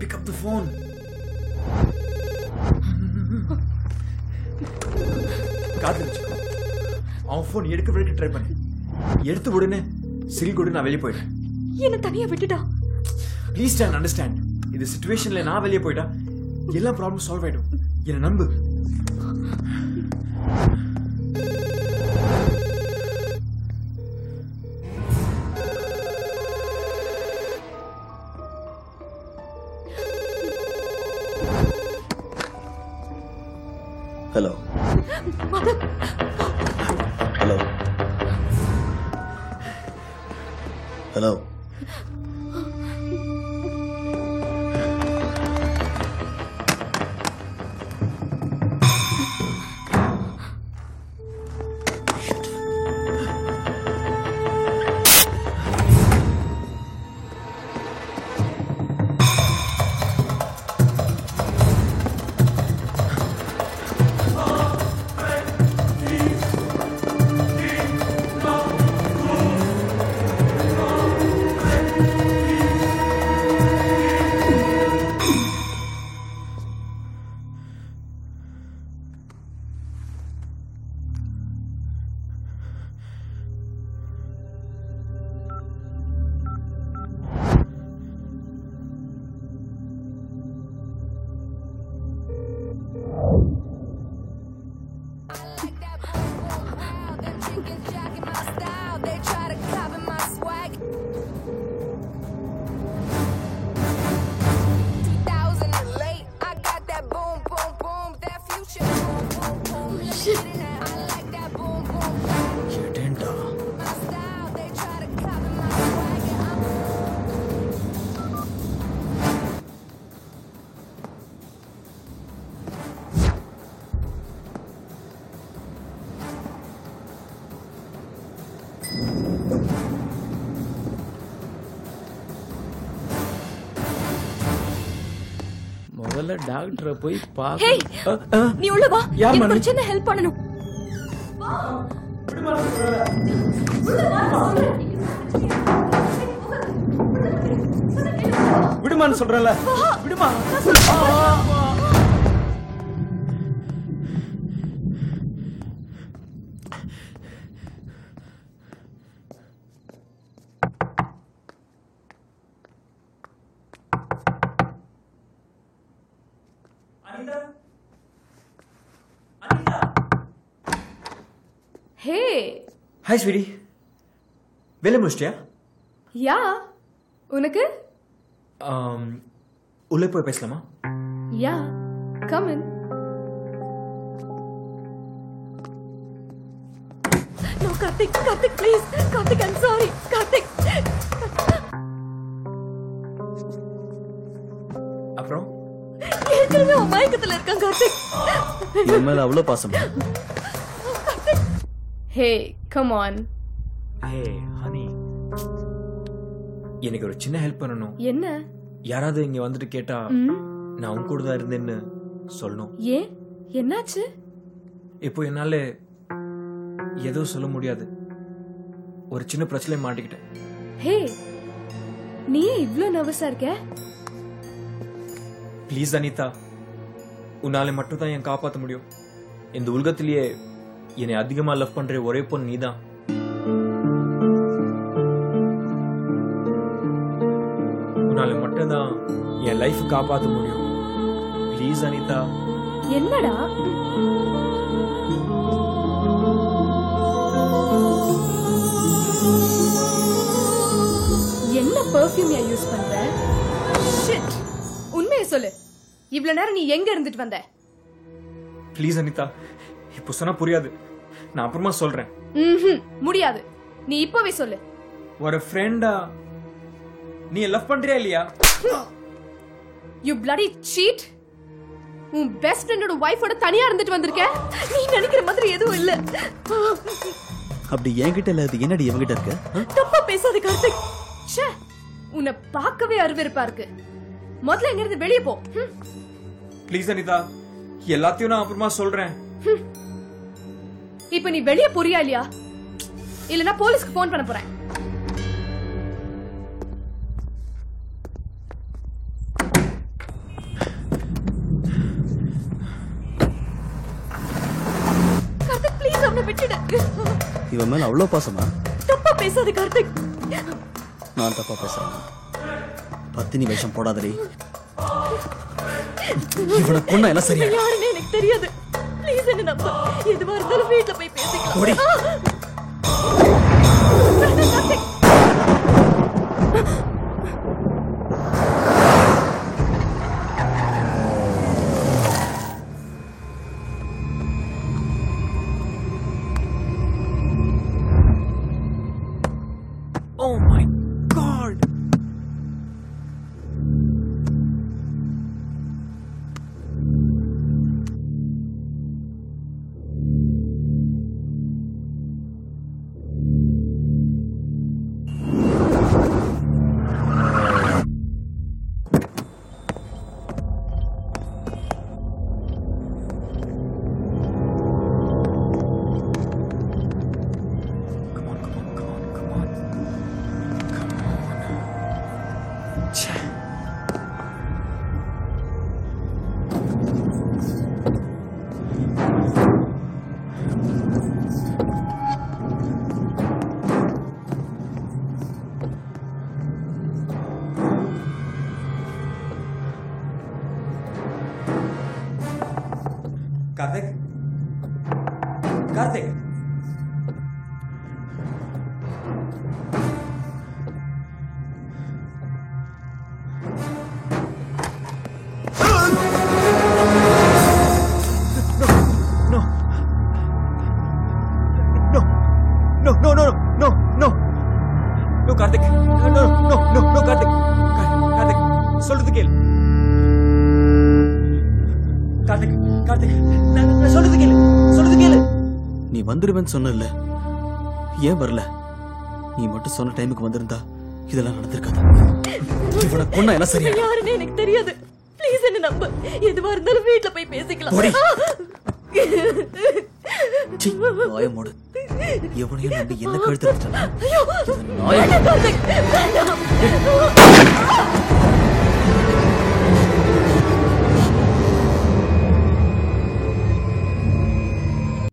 Pick up the phone. காதுல வச்சுக்கோ. அவன் ஃபோன் எடுக்க வரைக்கும் ட்ரை பண்ணு. எடுத்து உடனே சில் கூட நான் வெளியே போயிடுறேன். என்ன தனியா விட்டுடா. Please ton understand. இந்த சிச்சுவேஷன்ல நான் வெளியே போயிட்டா எல்லா ப்ராப்ளம் சால்வ் ஆயிடும். என்ன நம்பு. Hello. Hello. Hello. முதல்ல டாக்டரை போய் பாக்க. நீ உள்ள வா. எனக்கு ஒரு சின்ன ஹெல்ப் பண்ணனும். விடுமான்னு சொல்றல. விடுமா. Hey. Hi, sweetie. வேலை முடிச்சிட்டியா? யா. உனக்கு? உள்ளே போய் பேசலாமா? யா. Come in. No, Karthik, please. Karthik, I'm sorry. Karthik. அப்புறம்? ஏற்கனவே மயக்கத்துல இருக்கான் கார்த்திக். என் மேல அவ்வளவு பாசமா? Hey, come on. Hey, honey. எனக்கு ஒரு சின்ன ஹெல்ப் பண்ணணும். என்ன? யாராவது இங்க வந்துட்டு கேட்டா நான் உன் கூட தான் இருந்தேன்னு சொல்லணும். ஏன்? என்னாச்சு? இப்போ என்னால எதுவும் சொல்ல முடியாது. ஒரு சின்ன பிரச்சனை மாட்டிக்கிட்டேன். ஹே, நீ ஏன் இவ்ளோ நர்வஸா இருக்க? ப்ளீஸ் அனிதா, உன்னால மட்டும் தான் என் காப்பாற்ற முடியும். இந்த உலகத்திலேயே என்னை அதிகமா லவ் பண்ற ஒரே பொண்ணு நீதான். உன்னால மட்டும்தான் என் லைஃப் காப்பாற்ற முடியும். ப்ளீஸ் அனிதா. என்னடா? என்ன பெர்ஃப்யூம் யூஸ் பண்ற? ஷிட். உண்மையை சொல்லு. இவ்வளவு நேரம் நீ எங்க இருந்துட்டு வந்த? ப்ளீஸ் அனிதா, இப்போ சொன்னா புரியாது. நான் அப்புறமா சொல்றேன். முடியாது. நீ இப்பவே சொல்லு. ஒரு ஃப்ரெண்டா நீ லவ் பண்றியா இல்லையா? You bloody cheat. உன் பெஸ்ட் ஃப்ரெண்டோட வைஃபோட தனியா இருந்துட்டு வந்திருக்க. நீ நினைக்கிற மாதிரி எதுவும் இல்ல. அப்படி என்கிட்ட இல்ல, அது என்னடி என்கிட்ட இருக்க? தப்பா பேசாத கார்த்திக். ச்சே, உன்னை பார்க்கவே அருவருப்பா இருக்கு. முதல்ல எங்க இருந்து வெளியே போ. ப்ளீஸ் அனிதா, எல்லாத்தையும் நான் அப்புறமா சொல்றேன். இப்ப நீ வெளியே போறியா இல்லையா? இல்லனா போலீஸ்க்கு போன் பண்ண போறேன். இவன் மேல அவ்வளவு பாசமா? தப்பா பேசாத கார்த்திக். நான் தப்பா பேசுறேன். பத்தினி வேஷம் போடாதடி. இவனை கொன்னா எல்லாம் சரியா? யாருன்னு எனக்கு தெரியாது. ப்ளீஸ் என்ன நம்பு. எதுவா இருந்தாலும் வீட்ல போய் பேசிக்கலாம். ஓடி. Karthik. Oh my God! Kartik Kartik No, Karthik. No, Karthik. Karthik, சொல்றது கேளு. Karthik, நான் சொல்றது கேளு. நீ வந்துருவேன்னு சொன்னல, ஏன் வரல? நீ மட்டும் சொன்ன டைமுக்கு வந்திருந்தா இதெல்லாம் நடந்திருக்காது. இவனை கொன்னா எல்லாம் சரியா? யாருன்னு எனக்கு தெரியாது. ப்ளீஸ் என்ன நம்பு. எதுவா இருந்தாலும் வீட்ல போய் பேசிக்கலாம். ஓடி. சீ, வாய மூடு. எவனையும் நம்பி என்ன கழுத்து ஐயோ, கார்த்திக், வேண்டாம்.